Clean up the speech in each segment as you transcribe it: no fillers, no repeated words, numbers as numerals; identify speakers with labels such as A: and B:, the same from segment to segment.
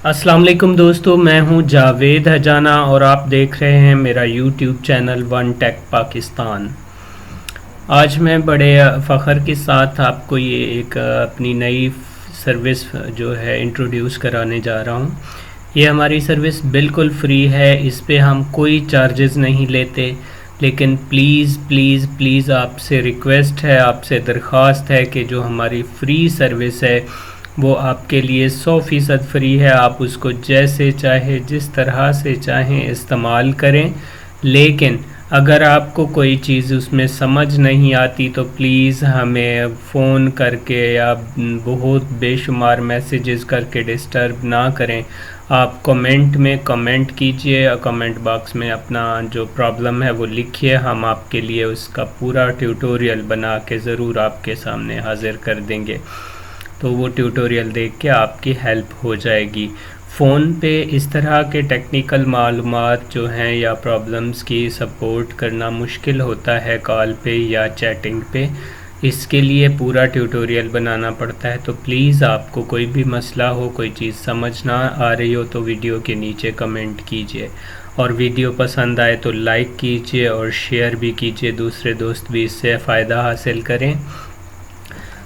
A: अस्सलाम वालेकुम दोस्तों, मैं हूं जावेद हजाना और आप देख रहे हैं मेरा YouTube channel one tech Pakistan. आज मैं बड़े फ़ख्र के साथ आपको ये एक अपनी नई सर्विस जो है इंट्रोड्यूस कराने जा रहा हूं। ये हमारी सर्विस बिल्कुल फ्री है, इस पे हम कोई चार्जेस नहीं लेते। लेकिन प्लीज़ प्लीज़ प्लीज़ आपसे रिक्वेस्ट है, आपसे दरख्वास्त है कि जो हमारी फ्री सर्विस है वो आपके लिए 100% फ्री है। आप उसको जैसे चाहे जिस तरह से चाहें इस्तेमाल करें। लेकिन अगर आपको कोई चीज़ उसमें समझ नहीं आती तो प्लीज़ हमें फ़ोन करके या बहुत बेशुमार मैसेजेस करके डिस्टर्ब ना करें। आप कमेंट में कमेंट कीजिए, कमेंट बॉक्स में अपना जो प्रॉब्लम है वो लिखिए। हम आपके लिए उसका पूरा ट्यूटोरियल बना के ज़रूर आपके सामने हाज़िर कर देंगे। तो वो ट्यूटोरियल देख के आपकी हेल्प हो जाएगी। फ़ोन पे इस तरह के टेक्निकल मालूमात जो हैं या प्रॉब्लम्स की सपोर्ट करना मुश्किल होता है कॉल पे या चैटिंग पे। इसके लिए पूरा ट्यूटोरियल बनाना पड़ता है। तो प्लीज़ आपको कोई भी मसला हो, कोई चीज़ समझ ना आ रही हो तो वीडियो के नीचे कमेंट कीजिए, और वीडियो पसंद आए तो लाइक कीजिए और शेयर भी कीजिए, दूसरे दोस्त भी इससे फ़ायदा हासिल करें।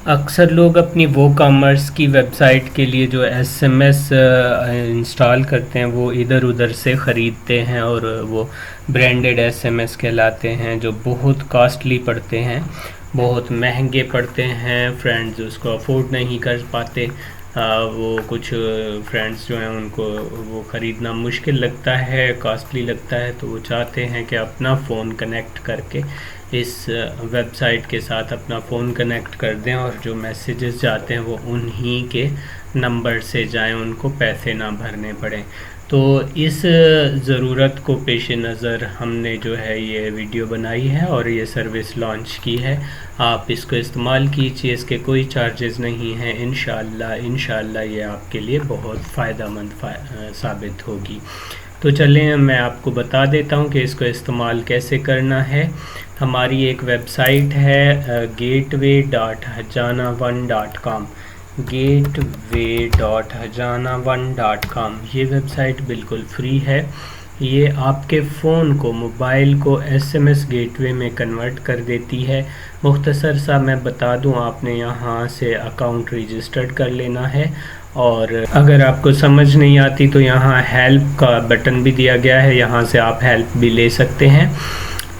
A: अक्सर लोग अपनी वो कॉमर्स की वेबसाइट के लिए जो एसएमएस इंस्टॉल करते हैं वो इधर उधर से ख़रीदते हैं, और वो ब्रांडेड एसएमएस कहलाते हैं, जो बहुत कॉस्टली पड़ते हैं, बहुत महंगे पड़ते हैं। फ्रेंड्स उसको अफोर्ड नहीं कर पाते। वो कुछ फ्रेंड्स जो हैं उनको वो ख़रीदना मुश्किल लगता है, कॉस्टली लगता है, तो वो चाहते हैं कि अपना फ़ोन कनेक्ट करके इस वेबसाइट के साथ अपना फ़ोन कनेक्ट कर दें और जो मैसेजेस जाते हैं वो उन्हीं के नंबर से जाएं, उनको पैसे ना भरने पड़ें। तो इस ज़रूरत को पेश नज़र हमने जो है ये वीडियो बनाई है और ये सर्विस लॉन्च की है। आप इसको इस्तेमाल कीजिए, इसके कोई चार्जेस नहीं हैं। इंशाल्लाह ये आपके लिए बहुत फ़ायदेमंद साबित होगी। तो चलें मैं आपको बता देता हूँ कि इसको इस्तेमाल कैसे करना है। हमारी एक वेबसाइट है gateway.hajana1.com, gateway.hajana1.com। ये वेबसाइट बिल्कुल फ्री है। ये आपके फ़ोन को, मोबाइल को एसएमएस गेटवे में कन्वर्ट कर देती है। मुख्तसर सा मैं बता दूं, आपने यहाँ से अकाउंट रजिस्टर्ड कर लेना है, और अगर आपको समझ नहीं आती तो यहाँ हेल्प का बटन भी दिया गया है, यहाँ से आप हेल्प भी ले सकते हैं।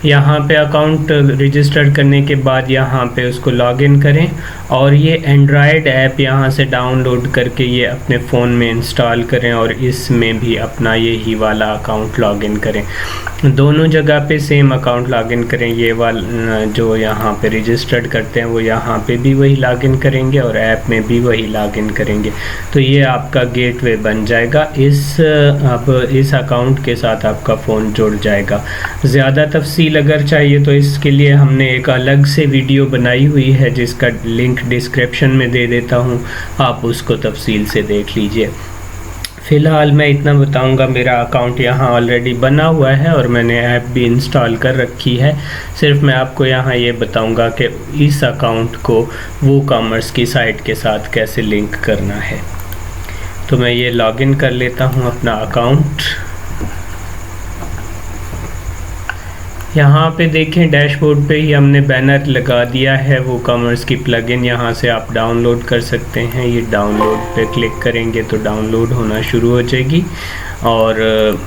A: यहाँ पे अकाउंट रजिस्टर करने के बाद यहाँ पे उसको लॉगिन करें, और ये एंड्रॉयड ऐप यहाँ से डाउनलोड करके ये अपने फ़ोन में इंस्टॉल करें और इसमें भी अपना यही वाला अकाउंट लॉगिन करें। दोनों जगह पे सेम अकाउंट लॉगिन करें। ये वाला जो यहाँ पे रजिस्टर्ड करते हैं वो यहाँ पे भी वही लॉगिन करेंगे और ऐप में भी वही लॉगिन करेंगे। तो ये आपका गेटवे बन जाएगा। अब इस अकाउंट के साथ आपका फ़ोन जुड़ जाएगा। ज़्यादा तफसील अगर चाहिए तो इसके लिए हमने एक अलग से वीडियो बनाई हुई है जिसका लिंक डिस्क्रिप्शन में दे देता हूँ, आप उसको तफसील से देख लीजिए। फ़िलहाल मैं इतना बताऊंगा, मेरा अकाउंट यहाँ ऑलरेडी बना हुआ है और मैंने ऐप भी इंस्टॉल कर रखी है। सिर्फ मैं आपको यहाँ ये बताऊंगा कि इस अकाउंट को वो कॉमर्स की साइट के साथ कैसे लिंक करना है। तो मैं ये लॉगिन कर लेता हूँ अपना अकाउंट। यहाँ पे देखें डैशबोर्ड पे ही हमने बैनर लगा दिया है वो कॉमर्स की प्लगइन, यहाँ से आप डाउनलोड कर सकते हैं। ये डाउनलोड पे क्लिक करेंगे तो डाउनलोड होना शुरू हो जाएगी, और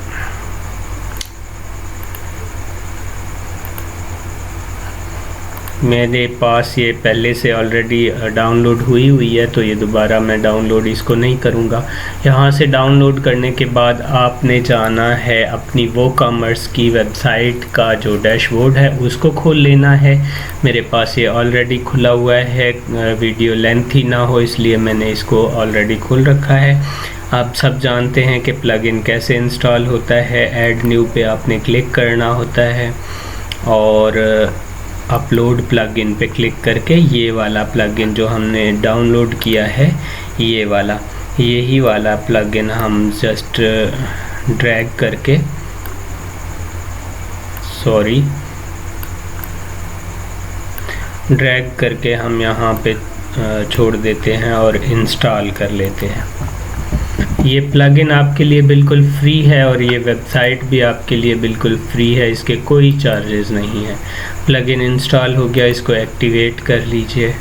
A: मेरे पास ये पहले से ऑलरेडी डाउनलोड हुई है, तो ये दोबारा मैं डाउनलोड इसको नहीं करूँगा। यहाँ से डाउनलोड करने के बाद आपने जाना है अपनी वो कॉमर्स की वेबसाइट का जो डैशबोर्ड है उसको खोल लेना है। मेरे पास ये ऑलरेडी खुला हुआ है, वीडियो लेंथी ना हो इसलिए मैंने इसको ऑलरेडी खोल रखा है। आप सब जानते हैं कि प्लगइन कैसे इंस्टॉल होता है। ऐड न्यू पे आपने क्लिक करना होता है और अपलोड प्लगइन पे क्लिक करके ये वाला प्लगइन जो हमने डाउनलोड किया है, यही वाला प्लगइन हम जस्ट ड्रैग करके हम यहाँ पे छोड़ देते हैं और इंस्टॉल कर लेते हैं। ये प्लगइन आपके लिए बिल्कुल फ्री है और ये वेबसाइट भी आपके लिए बिल्कुल फ्री है, इसके कोई चार्जेस नहीं है। प्लगइन इंस्टॉल हो गया, इसको एक्टिवेट कर लीजिए।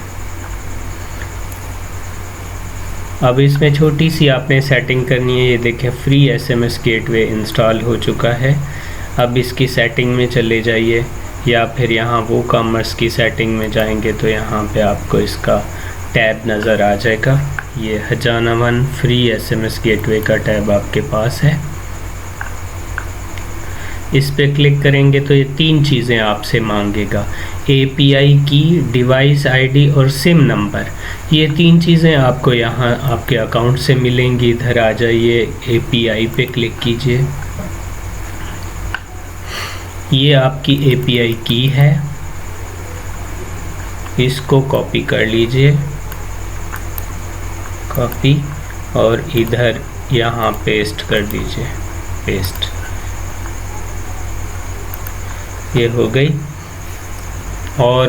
A: अब इसमें छोटी सी आपने सेटिंग करनी है। ये देखें फ्री एसएमएस गेटवे इंस्टॉल हो चुका है। अब इसकी सेटिंग में चले जाइए या फिर यहाँ वो कॉमर्स की सेटिंग में जाएंगे तो यहाँ पे आपको इसका टैब नज़र आ जाएगा। ये हजाना वन फ्री एसएमएस गेटवे का टैब आपके पास है। इस पे क्लिक करेंगे तो ये 3 चीज़ें आपसे मांगेगा, API की, डिवाइस आईडी और सिम नंबर। ये 3 चीज़ें आपको यहाँ आपके अकाउंट से मिलेंगी। इधर आ जाइए, API पे क्लिक कीजिए। ये आपकी API की है, इसको कॉपी कर लीजिए, कॉपी, और इधर यहाँ पेस्ट कर दीजिए, पेस्ट। ये हो गई। और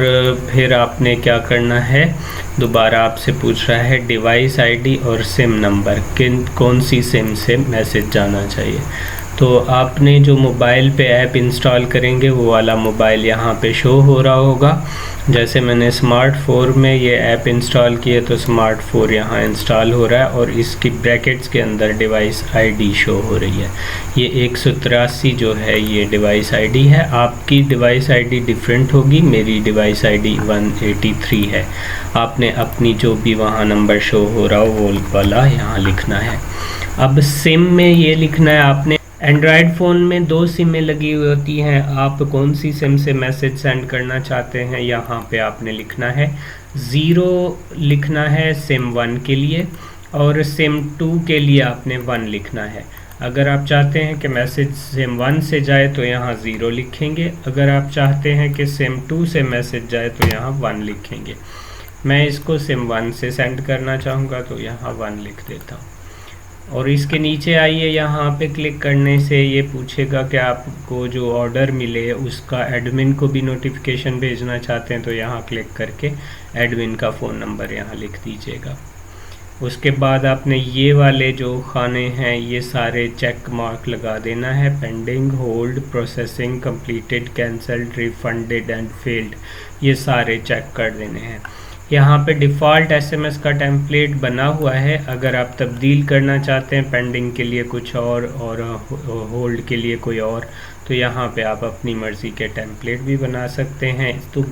A: फिर आपने क्या करना है, दोबारा आपसे पूछ रहा है डिवाइस आईडी और सिम नंबर, कौन सी सिम से मैसेज जाना चाहिए। तो आपने जो मोबाइल पे ऐप इंस्टॉल करेंगे वो वाला मोबाइल यहाँ पे शो हो रहा होगा। जैसे मैंने स्मार्ट 4 में ये ऐप इंस्टॉल किए तो स्मार्ट 4 यहाँ इंस्टॉल हो रहा है और इसकी ब्रैकेट्स के अंदर डिवाइस आईडी शो हो रही है। ये 183 जो है ये डिवाइस आईडी है। आपकी डिवाइस आईडी डिफरेंट होगी, मेरी डिवाइस आईडी 183 है। आपने अपनी जो भी वहाँ नंबर शो हो रहा हो वो वाला यहाँ लिखना है। अब सिम में ये लिखना है आपने, एंड्रॉयड फ़ोन में 2 सिमें लगी हुई होती हैं। आप कौन सी सिम से मैसेज सेंड करना चाहते हैं यहाँ पे आपने लिखना है। 0 लिखना है सिम 1 के लिए और सिम 2 के लिए आपने 1 लिखना है। अगर आप चाहते हैं कि मैसेज सिम 1 से जाए तो यहाँ 0 लिखेंगे, अगर आप चाहते हैं कि सिम 2 से मैसेज जाए तो यहाँ 1 लिखेंगे। मैं इसको सिम 1 से सेंड करना चाहूँगा तो यहाँ 1 लिख देता हूँ। और इसके नीचे आइए, यहाँ पे क्लिक करने से ये पूछेगा कि आपको जो ऑर्डर मिले उसका एडमिन को भी नोटिफिकेशन भेजना चाहते हैं तो यहाँ क्लिक करके एडमिन का फ़ोन नंबर यहाँ लिख दीजिएगा। उसके बाद आपने ये वाले जो खाने हैं ये सारे चेक मार्क लगा देना है, pending, hold, processing, completed, cancelled, refunded and failed, ये सारे चेक कर देने हैं। यहाँ पे डिफ़ॉल्ट एसएमएस का टेम्पलेट बना हुआ है। अगर आप तब्दील करना चाहते हैं पेंडिंग के लिए कुछ और होल्ड के लिए कोई और, तो यहाँ पे आप अपनी मर्ज़ी के टेम्पलेट भी बना सकते हैं। तो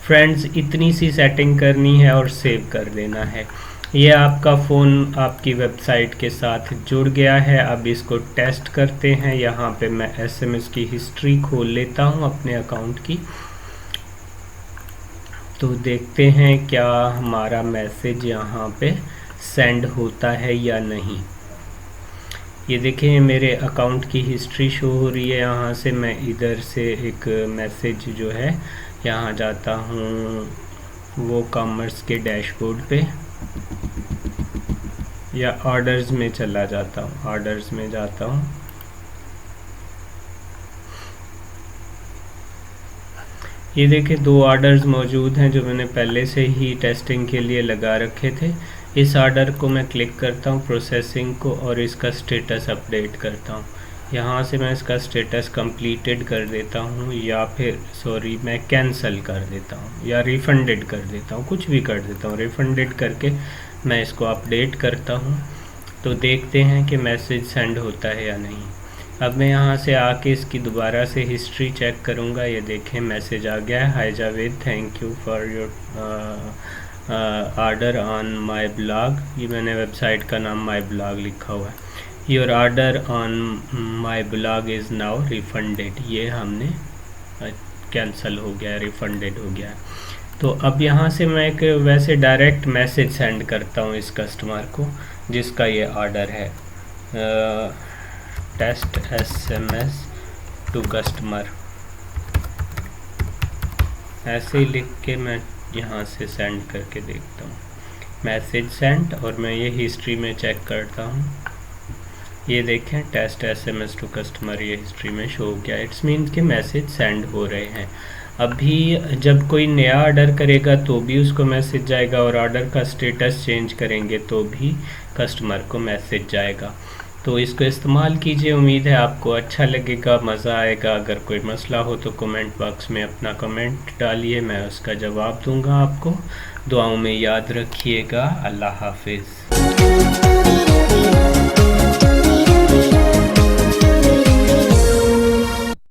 A: फ्रेंड्स, इतनी सी सेटिंग करनी है और सेव कर देना है। ये आपका फ़ोन आपकी वेबसाइट के साथ जुड़ गया है। अब इसको टेस्ट करते हैं। यहाँ पे मैं एसएमएस की हिस्ट्री खोल लेता हूँ अपने अकाउंट की, तो देखते हैं क्या हमारा मैसेज यहाँ पे सेंड होता है या नहीं। ये देखें मेरे अकाउंट की हिस्ट्री शो हो रही है। यहाँ से मैं इधर से एक मैसेज जो है यहाँ जाता हूँ वो कॉमर्स के डैशबोर्ड पे या ऑर्डर्स में चला जाता हूँ, ऑर्डर्स में जाता हूँ। ये देखिए 2 ऑर्डर्स मौजूद हैं जो मैंने पहले से ही टेस्टिंग के लिए लगा रखे थे। इस ऑर्डर को मैं क्लिक करता हूँ प्रोसेसिंग को और इसका स्टेटस अपडेट करता हूँ। यहाँ से मैं इसका स्टेटस कंप्लीटेड कर देता हूँ या फिर मैं कैंसिल कर देता हूँ या रिफंडेड कर देता हूँ, कुछ भी कर देता हूँ। रिफंडेड करके मैं इसको अपडेट करता हूँ तो देखते हैं कि मैसेज सेंड होता है या नहीं। अब मैं यहाँ से आके इसकी दोबारा से हिस्ट्री चेक करूँगा। ये देखें मैसेज आ गया है, hi Javed, thank you for your order on my blog. ये मैंने वेबसाइट का नाम माय ब्लॉग लिखा हुआ है। Your order on my blog is now refunded. ये हमने कैंसिल हो गया, रिफंडेड हो गया। तो अब यहाँ से मैं एक वैसे डायरेक्ट मैसेज सेंड करता हूँ इस कस्टमर को जिसका ये ऑर्डर है, टेस्ट एसएमएस टू कस्टमर, ऐसे ही लिख के मैं यहाँ से सेंड करके देखता हूँ मैसेज सेंड। और मैं ये हिस्ट्री में चेक करता हूँ। ये देखें टेस्ट एसएमएस टू कस्टमर, ये हिस्ट्री में शो हो गया। इट्स मीन कि मैसेज सेंड हो रहे हैं। अभी जब कोई नया ऑर्डर करेगा तो भी उसको मैसेज जाएगा, और ऑर्डर का स्टेटस चेंज करेंगे तो भी कस्टमर को मैसेज जाएगा। तो इसको इस्तेमाल कीजिए, उम्मीद है आपको अच्छा लगेगा, मज़ा आएगा। अगर कोई मसला हो तो कमेंट बॉक्स में अपना कमेंट डालिए, मैं उसका जवाब दूंगा आपको। दुआओं में याद रखिएगा। अल्लाह हाफिज़।